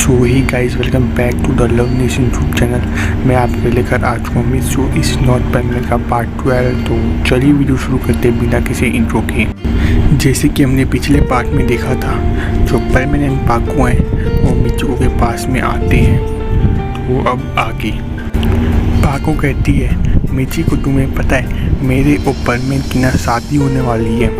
So hi guys, welcome back to the love nation YouTube channel. मैं आपके लेकर आ चुका हूँ miss you is not permanent का पार्ट 12। तो चलिए वीडियो शुरू करते हैं बिना किसी इंट्रो के। जैसे कि हमने पिछले पार्ट में देखा था, जो परमानेंट पाको हैं वो मिचू के पास में आते हैं। तो वो अब आगे पाको कहती है, मिची को तुम्हें पता है मेरे और परमानेंट की ना शादी होने वाली है।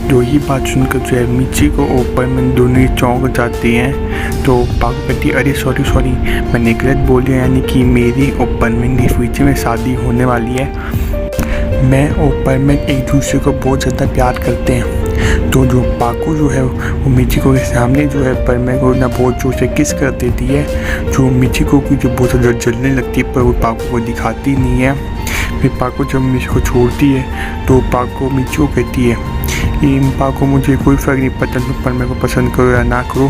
जो ये बात सुनकर जो है मिची को ऊपर में दोनों ही चौंक जाते हैं। तो पाको कहती है, अरे सॉरी मैंने गलत बोल दिया, यानी कि मेरी और परमानेंट के फ्यूचर में शादी होने वाली है। मैं और परमानेंट एक दूसरे को बहुत ज़्यादा प्यार करते हैं। तो जो पाको जो है वो मिचिको के सामने जो है परमानेंट को ना बहुत जोर से किस कर देती है। जो मिचिको की जो बहुत ज़्यादा जलने लगती है, पर वो पाको को दिखाती नहीं है। फिर पाको जब मिचिको छोड़ती है तो पाको मिचिको कहती है कि पाको मुझे कोई फ़र्क नहीं पड़ता तुम परमानेंट को पसंद करो या ना करो,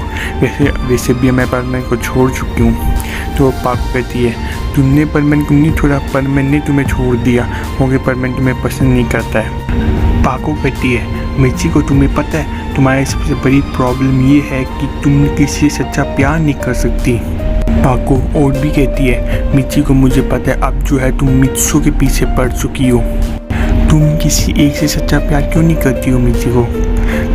वैसे भी मैं परमानेंट को छोड़ चुकी हूँ। तो पाको कहती है, तुमने परमानेंट को नहीं छोड़ा, परमानेंट ने तुम्हें छोड़ दिया क्योंकि परमानेंट तुम्हें पसंद नहीं करता है। पाको कहती है, मिची को तुम्हें पता है तुम्हारी सबसे बड़ी प्रॉब्लम ये है कि तुम किसी से सच्चा प्यार नहीं कर सकती। पाको और भी कहती है, मिची को मुझे पता है अब जो है तुम मित्सु के पीछे पड़ चुकी हो। तुम किसी एक से सच्चा प्यार क्यों नहीं करती हो मिची को।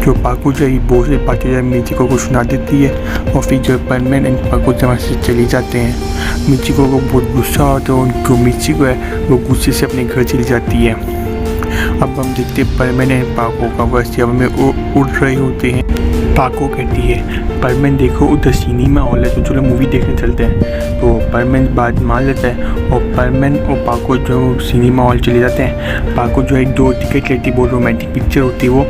जो पाको जो है बहुत से बातें जो मिची को सुना देती है और फिर जो परमानेंट एंड पाको जहाँ से चली जाते हैं। मिची को बहुत गुस्सा होता है, उनको मिची को है वो गुस्से से अपने घर चली जाती है। अब हम देखते हैं परमानेंट एंड पाको का बस जब में उड़ रहे होते हैं। पाको कहती है, परमानेंट देखो उधर सिनेमा हॉल है, तो चलो मूवी देखने चलते हैं। तो परमानेंट बात मान लेता है और परमानेंट और पाको जो सिनेमा हॉल चले जाते हैं। पाको जो है 2 टिकट लेती है, बहुत रोमांटिक पिक्चर होती है वो।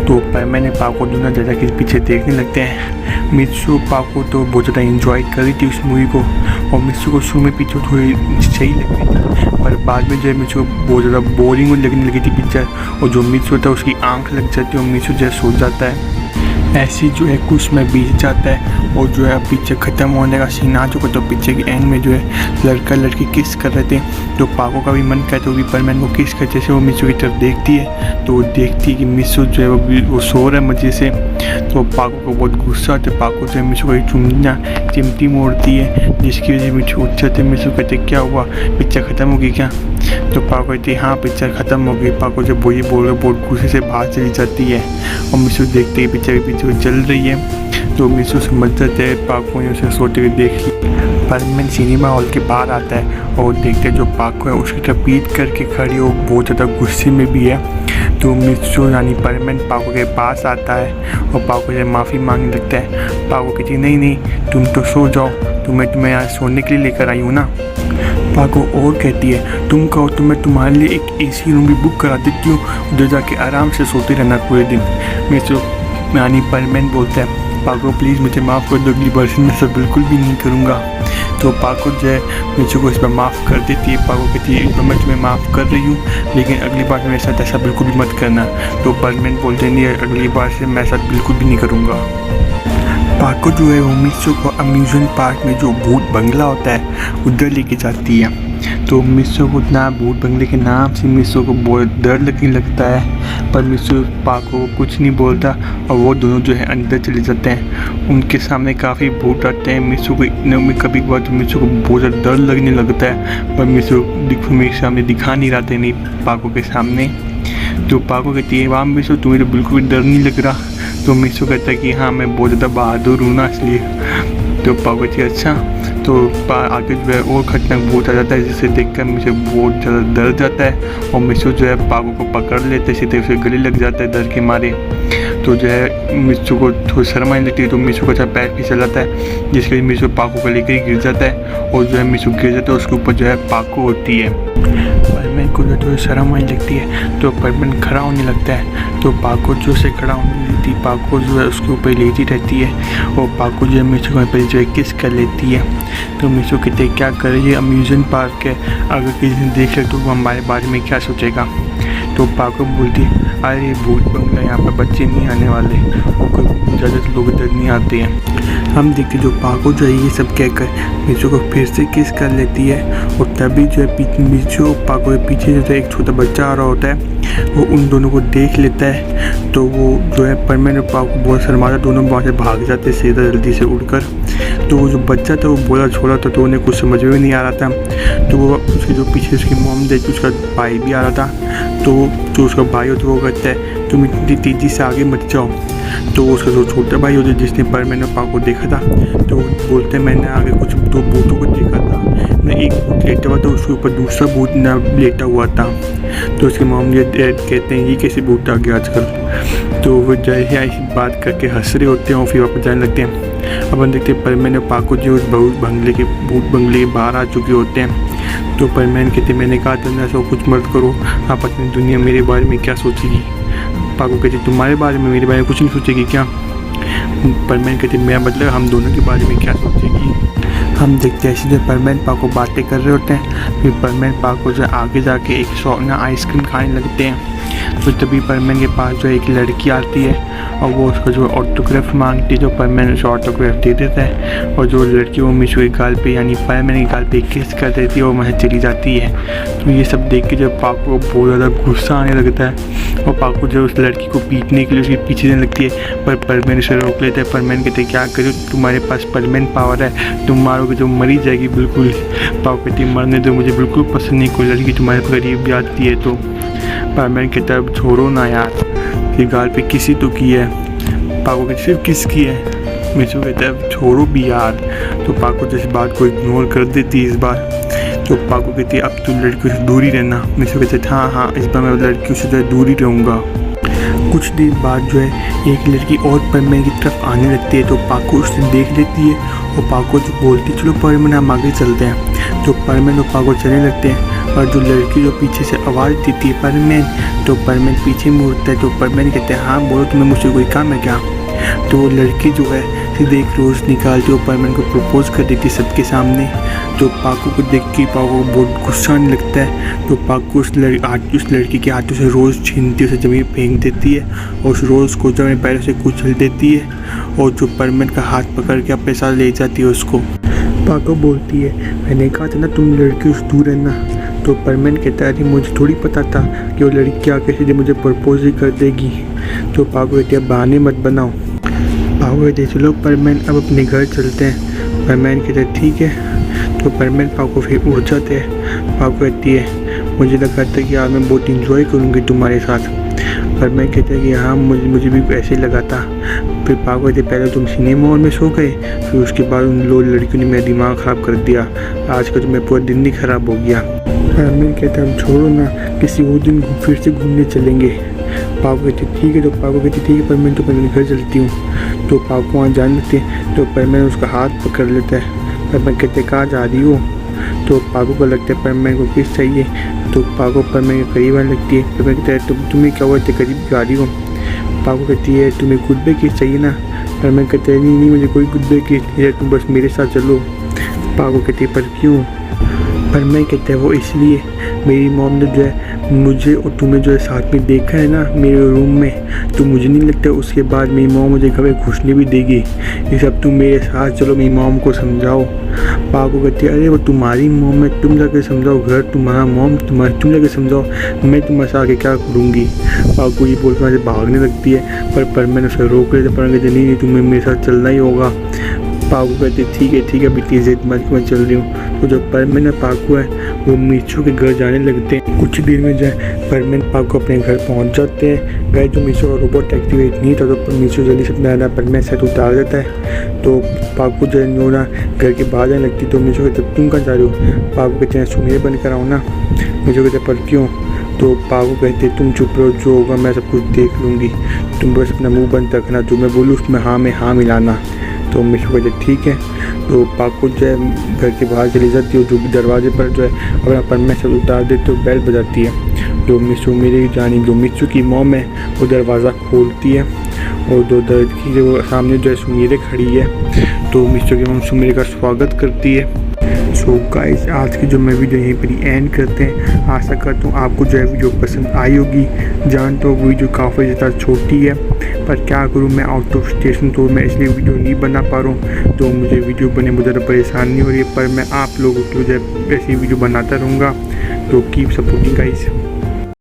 तो परमानेंट पाको दोनों ज़्यादा के पीछे देखने लगते हैं। मित्सु पाको तो बहुत ज़्यादा इंजॉय करी थी उस मूवी को, और मित्सु को शुरू में पीछे थोड़ी सही लग रही थी, पर बाद में जो है मित्सु को बहुत ज़्यादा बोरिंग लगने लगी थी पिक्चर। और जो मित्सु होता है उसकी आँख लग जाती है और मित्सु जो है सो जाता है। ऐसी जो है कुछ में बीत जाता है और जो है पिक्चर ख़त्म होने का सीन आ चुका। तो पिक्चर के एंड में जो है लड़का लड़की किस कर रहे थे। तो पाको का भी मन करता है तो भी परमानेंट को किस करते से वो मित्सु की तरफ देखती है। तो वो देखती है कि मित्सु जो है वो सो रहा है मज़े से। तो पाको को बहुत गुस्सा आता है। पाको जो है मित्सु को चिमटी मोड़ती है, जिसकी वजह से मित्सु उठ जाते। मित्सु कहते क्या हुआ, पिक्चर ख़त्म हो गई क्या। तो पाको कहती है हाँ पिक्चर ख़त्म हो गई। पाको जब वही बोल रहे बहुत गुस्से से बाहर चली जाती है और मित्सु देखते ही पिक्चर के पीछे चल रही है। तो मित्सु समझ जाते हैं पाको ने उसे सोते हुए देख ली। परमानेंट सिनेमा हॉल के बाहर आता है और देखते जो पाको है उसकी तरफ पीट करके खड़ी हो, बहुत ज़्यादा गुस्से में भी है। तो मित्सु यानी परमानेंट पाको के पास आता है और पाको से माफ़ी मांगने लगता है। पाको कहती है नहीं तुम तो सो जाओ, तुम्हें यहाँ सोने के लिए लेकर आई हूँ ना। पाको और कहती है, तुम कहो तो मैं तुम्हारे लिए एक एसी रूम भी बुक करा देती हूँ, उधर जाके आराम से सोते रहना पूरे दिन। मित्सु यानी परमानेंट बोलता है, पाको प्लीज़ मुझे माफ़ कर दो, अगली बार से मैं ऐसा बिल्कुल भी नहीं करूँगा। तो पाको जो है मित्सु को इस पर माफ़ कर देती है। पाको कहती है मैं तुम्हें माफ़ कर रही हूँ, लेकिन अगली बार मेरे साथ ऐसा बिल्कुल भी मत करना। तो परमानेंट बोलते नहीं, अगली बार से मैं ऐसा बिल्कुल भी नहीं करूँगा। पाको जो है वो मित्सु को अम्यूज़मेंट पार्क में जो भूत बंगला होता है उधर लेके जाती है। तो मित्सु को ना भूत बंगले के नाम से मित्सु को बहुत डर लगने लगता है, पर मित्सु पाको को कुछ नहीं बोलता और वो दोनों जो है अंदर चले जाते हैं। उनके सामने काफ़ी भूत आते हैं। मित्सु को में कभी कभार तो मित्सु को बहुत ज़्यादा डर लगने लगता है, पर मित्सु मेरे सामने दिखा नहीं रहते नहीं पाको के सामने। तो पाको कहती है, वाह मित्सु तुम्हें तो बिल्कुल भी डर नहीं लग रहा। तो मित्सु कहता है कि हाँ मैं बहुत ज़्यादा बहादुर हूँ ना इसलिए। तो पाको कहती है अच्छा। तो आगे जो है और खतरनाक भूत आ जाता है, जिसे देखकर मुझे बहुत ज़्यादा डर जाता है और मित्सु जो है पाको को पकड़ लेते हैं, सीधे उसे गले लग जाता है डर के मारे। तो जो है मित्सु को थोड़ी शर्म आने लगती है, तो मित्सु का पैर फिसल जाता है, जिसके लिए मित्सु पाको को लेकर गिर जाता है और जो है मित्सु गिर जाता है उसके ऊपर जो है पाको होती है। परमानेंट को जो शर्म आने लगती है तो परमानेंट खड़ा होने लगता है। तो पाको जो से खड़ा होने लगती है, पाको जो है उसके ऊपर लेटी रहती है और पाको जो है मित्सु को जो है किस कर लेती है। तो मित्सु कहते हैं क्या करे, ये अम्यूज़मेंट पार्क है, अगर किसी दिन देख ले तो वो हमारे बारे में क्या सोचेगा। तो पाको बोलती है, अरे भूत बंगला यहाँ पर बच्चे नहीं आने वाले और कोई ज़्यादा लोग इधर नहीं आते हैं। हम देखते जो पाको जो है ये सब कहकर मित्सु को फिर से किस कर लेती है और तभी जो है मित्सु और पाको के पीछे जो है एक छोटा बच्चा आ रहा होता है, वो उन दोनों को देख लेता है। तो वो जो है परमानेंट पाको बहुत शर्माता, दोनों वहाँ से भाग जाते सीधा जल्दी से उड़कर। तो वो जो बच्चा था वो बोला छोड़ा था, तो उन्हें कुछ समझ में नहीं आ रहा था। तो वो उसके जो पीछे उसकी मॉम देखी, उसका भाई भी आ रहा था। तो जो उसका भाई होता है वो कहता है तुम इतनी तेज़ी से आगे मत जाओ। तो उसका जो छोटा भाई होता है जिसने परमैन और पाको देखा था, तो वो बोलते हैं मैंने आगे कुछ दो भूतों को देखा था, मैं एक भूत लेटा हुआ था, उसके ऊपर दूसरा भूत ना लेटा हुआ था। तो उसके मॉम ये कहते हैं ये कैसे भूत आ गया आजकल। तो वो जैसे ऐसी बात करके हंस रहे होते हैं और फिर वापस जाने लगते हैं। अपन देखते हैं परमैन और पाको जो उस भूत बंगले के बाहर आ चुके होते हैं। तो परमैन कहते मैंने कहा था ना ऐसा कुछ मत करो, आप अपनी दुनिया मेरे बारे में क्या सोचेगी। पाको कहते तुम्हारे बारे में मेरे बारे में कुछ नहीं सोचेगी क्या। परमैन कहते मैं मतलब हम दोनों के बारे में क्या सोचेगी। हम देखते हैं ऐसे जो परमैन पाको बातें कर रहे होते हैं। फिर परमैन पाको जो आगे जाके एक शॉप में आइसक्रीम खाने लगते हैं। तो तभी परमैन के पास जो एक लड़की आती है और वो उसको जो ऑटोग्राफ मांगती है, जो परमैन उसे ऑटोग्राफ दे देता है। और जो लड़की वो मिशू के गाल पे यानी परमैन के गाल पे किस कर देती है और वहाँ चली जाती है। तो ये सब देख के जब पाको को बहुत ज़्यादा गुस्सा आने लगता है और पाको जो उस लड़की को पीटने के लिए उसके पीछे जाने लगती है, पर परमैन उसे रोक लेता है। परमैन कहते क्या करो, तुम्हारे पास परमैन पावर है, तुम मारोगे तो मरी जाएगी बिल्कुल। पाको कहती मरने दो, मुझे बिल्कुल पसंद नहीं कोई लड़की तुम्हारे करीब जाती है। तो परमैन कहता है छोड़ो ना यार, फिर गाल पे किसी तो की है। पाको कहते सिर्फ किस की है। मिशू कहता है छोड़ो भी यार। तो पाको जैसे बात को इग्नोर कर देती है इस बार। तो पाको कहती है अब तू लड़कियों से दूर ही रहना। मिशू कहते हैं हाँ इस बार मैं लड़कियों से जो है दूर ही रहूँगा। कुछ देर बाद जो है एक लड़की और परमैन की तरफ आने लगती है। तो पाको उसे देख लेती है और पाको जो बोलती चलो परमैन हम आगे चलते हैं। तो परमैन और पाको चलने लगते हैं और जो लड़की जो पीछे से आवाज़ देती है परमैन, तो परमैन पीछे मुड़ता है। तो परमैन कहते हैं हाँ बोलो तुम्हें मुझसे कोई काम है क्या। तो वो लड़की जो है सीधे एक रोज़ निकालती है और परमैन को प्रपोज कर देती है सबके सामने। तो पाको को देख के पाको को बहुत गुस्सा आने लगता है। तो पाको उस लड़की के हाथों से रोज़ छीनती है, उसे ज़मीन फेंक देती है और उस रोज़ को जमीन पैरों से कुचल देती है और जो परमैन का हाथ पकड़ के अपने साथ ले जाती है उसको। पाको बोलती है मैंने कहा था ना तुम लड़की से दूर रहना। तो परमैन कहता है अरे मुझे थोड़ी पता था कि वो लड़की क्या कैसे मुझे प्रपोज ही कर देगी। तो पाको कहती है बहाने मत बनाओ। पाको कहते चलो परमैन अब अपने घर चलते हैं। परमैन कहते हैं ठीक है। तो परमैन पाको फिर उड़ जाते हैं। पाको कहती है मुझे लगा था कि आज मैं बहुत इंजॉय करूँगी तुम्हारे साथ। परमैन कहते हैं कि हाँ मुझे भी ऐसे ही लगा था। फिर पाको कहते पहले तुम सिनेमा हॉल में सो गए, फिर उसके बाद उन लड़कियों ने मेरा दिमाग ख़राब कर दिया, आज का तो मैं पूरा दिन ही ख़राब हो गया। परमैन कहते हम छोड़ो ना किसी और दिन फिर से घूमने चलेंगे। पाको कहते ठीक है। तो पाको कहती ठीक है परमैन तो मैं घर चलती हूँ। तो पाको वहाँ जाने लगते हैं। तो परमैन उसका हाथ पकड़ लेता है। परमैन कहते कहाँ जा रही हो। तो पाको को लगता है परमैन को किस चाहिए। तो पाको परमैन के करीब आने लगती है। परमैन कहता है तुम्हें क्या हुआ इतने करीब जा रही हो। पाको कहती है तुम्हें गुड किस चाहिए ना। परमैन कहते हैं नहीं मुझे कोई गुड किस नहीं है, तुम बस मेरे साथ चलो। पाको कहती है पर क्यों। परमैन कहते हैं वो इसलिए मेरी मॉम ने जो है मुझे और तुम्हें जो है साथ में देखा है ना मेरे रूम में, तो मुझे नहीं लगता उसके बाद मेरी मॉम मुझे घर में घुसने भी देगी। ये सब तुम मेरे साथ चलो मेरी मॉम को समझाओ। पाको कहती है अरे वो तुम्हारी मॉम है, तुम जाके समझाओ, घर तुम्हारा मॉम तुम जाके समझाओ, मैं तुम्हारे साथ आके क्या करूँगी। पाको ये बोलकर मुझे भागने लगती है पर परमैन उसे रोक लेते। परमैन कहते नहीं तुम्हें मेरे साथ चलना ही होगा। पाको कहते ठीक है अभी इतनी जिद मत मैं चल रही हूँ। तो जो परमैन और पाको है वो मिशू के घर जाने लगते हैं। कुछ देर में जो है परमैन पाको अपने घर पहुँच जाते हैं। गए जो मिशू का रोबोट एक्टिवेट नहीं था तो मिशू जल्दी से अपना परमैन सेट उतार देता है। तो पाको जो है ना घर के बाहर जाने लगती। तो मिशू कहते तुम कहाँ जा रहे हो। पाको कहते हैं सुनेर बंद कराओ ना। मिशू कहते पर क्यों। तो पाको कहते तुम चुप रहो, जो होगा मैं सब कुछ देख लूँगी, तुम बस अपना मुँह बंद रखना, जो मैं बोलूँ उसमें हाँ में हाँ मिलाना। तो मिशू कहते ठीक है। तो पाको जो है घर के बाहर चली जाती है, जो दरवाजे पर जो है अपना परमैन सब उतार देते तो बेल बजाती है। तो मिशू मेरी जानी जो मिशू की मॉम है वो दरवाज़ा खोलती है और दो लड़की जो सामने जो है सुमीरे खड़ी है। तो मिशू की मॉम सुमीरे का स्वागत करती है। सो गाइस आज की जो मैं वीडियो यहीं पर ही एंड करते हैं। आशा करता हूँ आपको जो है वीडियो पसंद आई होगी। जानता हूँ वीडियो काफ़ी ज़्यादा छोटी है पर क्या करूँ मैं आउट ऑफ स्टेशन, तो मैं इसलिए वीडियो नहीं बना पा रहा हूँ। तो मुझे वीडियो बनने में ज़्यादा परेशानी हो रही है पर मैं आप लोगों के लिए ऐसी वीडियो बनाता रहूँगा। तो कीप सपोर्टिंग गाइस।